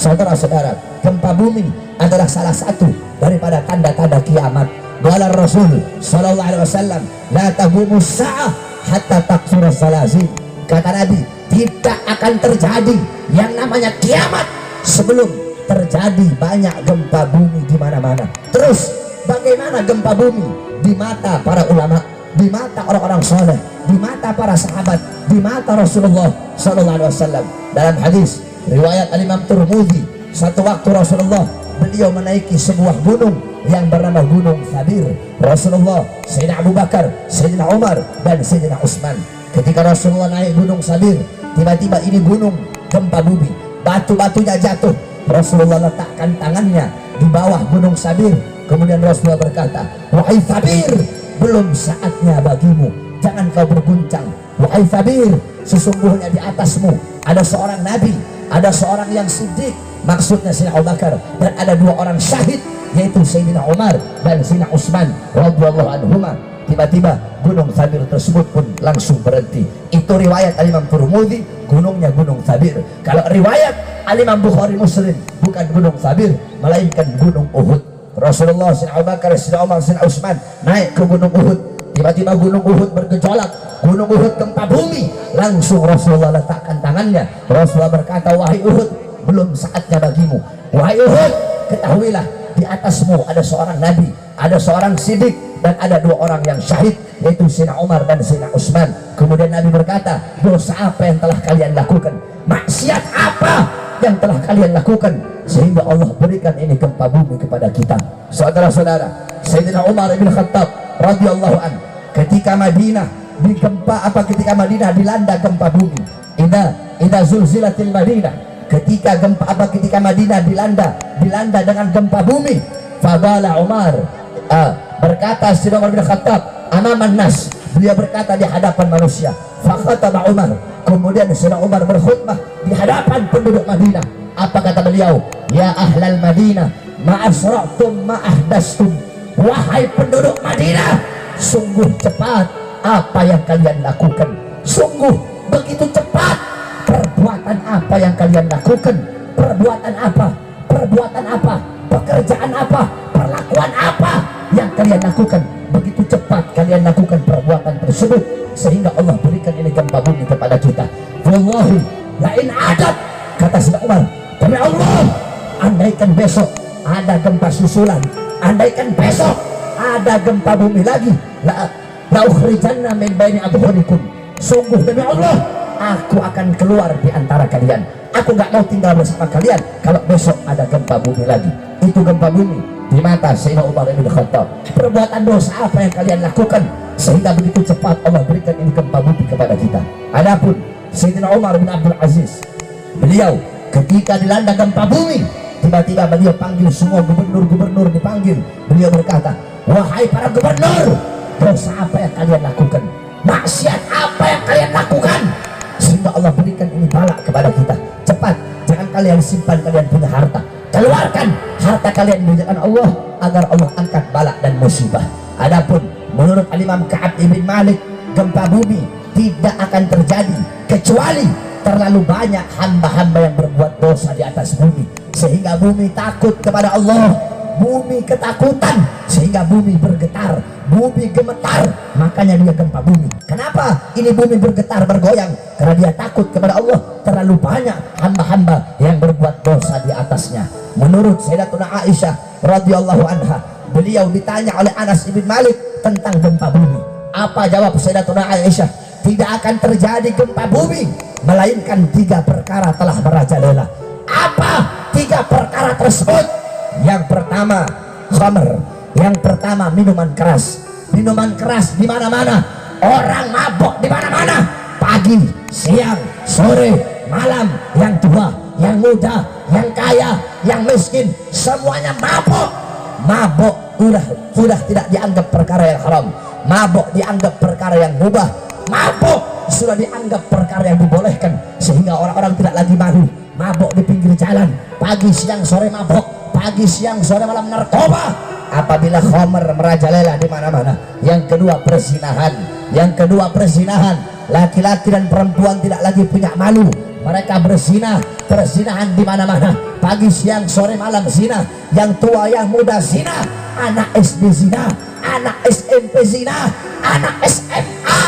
Saudara-saudara, gempa bumi adalah salah satu daripada tanda-tanda kiamat. Qala Rasul sallallahu alaihi wasallam, la taqumus sa'ah hatta taqsura salazil. Kata Nabi, tidak akan terjadi yang namanya kiamat sebelum terjadi banyak gempa bumi di mana-mana. Terus bagaimana gempa bumi di mata para ulama, di mata orang-orang soleh, di mata para sahabat, di mata Rasulullah sallallahu alaihi wasallam? Dalam hadis riwayat Al-Imam Tirmidzi, satu waktu Rasulullah beliau menaiki sebuah gunung yang bernama Gunung Thabir. Rasulullah, Sayyidina Abu Bakar, Sayyidina Umar, dan Sayyidina Utsman. Ketika Rasulullah naik Gunung Thabir, tiba-tiba ini gunung gempa bumi, batu-batunya jatuh. Rasulullah letakkan tangannya di bawah Gunung Thabir. Kemudian Rasulullah berkata, wahai Thabir, belum saatnya bagimu, jangan kau berguncang. Wahai Thabir, sesungguhnya di atasmu ada seorang nabi, ada seorang yang siddiq, maksudnya Sayyidina Abu Bakar, dan ada dua orang syahid, yaitu Sayyidina Umar dan Sayyidina Utsman radhiyallahu anhuma. Tiba-tiba gunung Thabir tersebut pun langsung berhenti. Itu riwayat Al-Imam Tirmidzi, gunungnya Gunung Thabir. Kalau riwayat Al-Imam Bukhari Muslim, bukan Gunung Thabir, melainkan Gunung Uhud. Rasulullah, Sayyidina Abu Bakar, Sayyidina Umar, Sayyidina Utsman naik ke Gunung Uhud. Tiba-tiba Gunung Uhud bergejolak, Gunung Uhud gempa bumi. Langsung Rasulullah letakkan tangannya. Rasulullah berkata, wahai Uhud, belum saatnya bagimu. Wahai Uhud, ketahuilah di atasmu ada seorang nabi, ada seorang siddiq, dan ada dua orang yang syahid, yaitu Sayyidina Umar dan Sayyidina Utsman. Kemudian Nabi berkata, dosa apa yang telah kalian lakukan, maksiat apa yang telah kalian lakukan sehingga Allah berikan ini gempa bumi kepada kita? Saudara-saudara, Sayyidina Umar bin Khattab radhiyallahu an, ketika Madinah ketika Madinah dilanda gempa bumi, idza zulzilatil Madinah, ketika Madinah dilanda dengan gempa bumi, fadala Umar, berkata Sayyidina Umar bin Khattab amaman nas, beliau berkata di hadapan manusia, fakhataba Umar, kemudian Sayyidina Umar berkhutbah di hadapan penduduk Madinah. Apa kata beliau? Ya ahlal Madinah, ma'asra'tum ma'ahdastum, wahai penduduk Madinah, sungguh cepat apa yang kalian lakukan, sungguh begitu cepat perbuatan apa yang kalian lakukan. Perbuatan apa, pekerjaan apa, perlakuan apa yang kalian lakukan, begitu cepat kalian lakukan perbuatan tersebut sehingga Allah berikan ini gempa bumi kepada kita. Wallahi lain adat, kata Sayyidina Umar, demi Allah, andaikan besok ada gempa susulan, andaikan besok ada gempa bumi lagi, la ukhrijanna min baini adhurikum, sungguh demi Allah, aku akan keluar di antara kalian. Aku nggak mau tinggal bersama kalian kalau besok ada gempa bumi lagi. Itu gempa bumi di mata Sayyidina Umar bin Khattab. Perbuatan dosa apa yang kalian lakukan sehingga begitu cepat Allah berikan ini gempa bumi kepada kita? Adapun Sayyidina Umar bin Abdul Aziz, beliau ketika dilanda gempa bumi, tiba-tiba beliau panggil semua gubernur-gubernur, dipanggil. Beliau berkata, wahai para gubernur, dosa apa yang kalian lakukan, maksiat apa yang kalian lakukan sehingga Allah berikan ini bala kepada kita? Cepat, jangan kalian simpan, kalian punya harta, keluarkan harta kalian di jalan Allah agar Allah angkat bala dan musibah. Adapun menurut Al-Imam Ka'ab ibn Malik, gempa bumi tidak akan terjadi kecuali terlalu banyak hamba-hamba yang berbuat dosa di atas bumi sehingga bumi takut kepada Allah, bumi ketakutan sehingga bumi bergetar, bumi gemetar, makanya dia gempa bumi. Kenapa ini bumi bergetar bergoyang? Karena dia takut kepada Allah, terlalu banyak hamba-hamba yang berbuat dosa di atasnya. Menurut Sayyidatuna Aisyah radhiyallahu anha, beliau ditanya oleh Anas bin Malik tentang gempa bumi. Apa jawab Sayyidatuna Aisyah? Tidak akan terjadi gempa bumi melainkan 3 perkara telah merajalela. Apa 3 perkara tersebut? Yang pertama khamr, yang pertama minuman keras. Minuman keras di mana-mana, orang mabok di mana-mana, pagi, siang, sore, malam, yang tua, yang muda, yang kaya, yang miskin, semuanya mabok. Mabok sudah tidak dianggap perkara yang haram, mabok dianggap perkara yang mubah, mabok sudah dianggap perkara yang dibolehkan sehingga orang-orang tidak lagi malu mabok di pinggir jalan, pagi siang sore mabok, pagi siang sore malam narkoba. Apabila khamr merajalela di mana-mana. Yang kedua perzinahan, laki-laki dan perempuan tidak lagi punya malu mereka perzinahan di mana-mana, pagi siang sore malam zina, yang tua yang muda zina, anak SD zina, anak SMP zina, anak SMA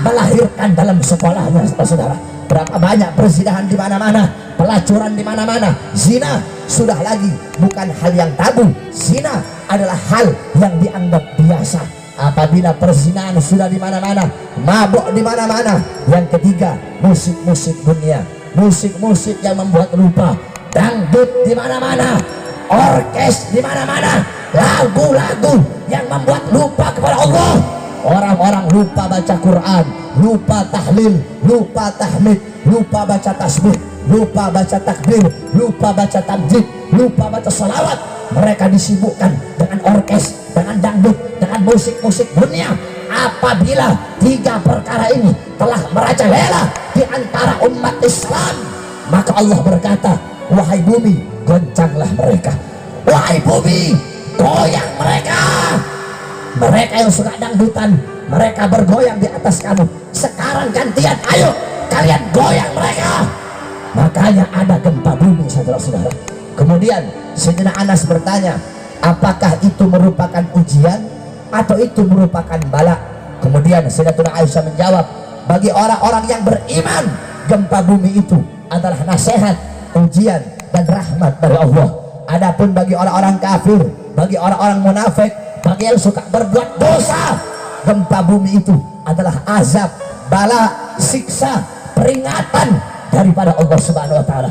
melahirkan dalam sekolahnya. Saudara, berapa banyak perzinahan di mana-mana, pelacuran di mana-mana, zina sudah lagi bukan hal yang tabu, zina adalah hal yang dianggap biasa. Apabila perzinahan sudah di mana-mana, mabuk di mana-mana. Yang ketiga, musik-musik dunia, musik-musik yang membuat lupa, dangdut di mana-mana, orkes di mana-mana, lagu-lagu yang membuat lupa kepada Allah. Orang-orang lupa baca Quran, lupa tahlil, lupa tahmid, lupa baca tasbih, lupa baca takbir, lupa baca tamjid, lupa baca salawat. Mereka disibukkan dengan orkes, dengan dangdut, dengan musik-musik dunia. Apabila tiga perkara ini telah merajalela di antara umat Islam, maka Allah berkata, wahai bumi, goncanglah mereka. Wahai bumi, goyang mereka. Mereka yang suka dangdutan, mereka bergoyang di atas kamu. Sekarang gantian, ayo kalian goyang mereka. Makanya ada gempa bumi, saudara-saudara. Kemudian Sayyidina Anas bertanya, apakah itu merupakan ujian atau itu merupakan bala? Kemudian Sayyidatuna Aisyah menjawab, bagi orang-orang yang beriman, gempa bumi itu adalah nasihat, ujian, dan rahmat dari Allah. Adapun bagi orang-orang kafir, bagi orang-orang munafik, bagi yang suka berbuat dosa, gempa bumi itu adalah azab, bala, siksa, peringatan daripada Allah Subhanahu wa taala.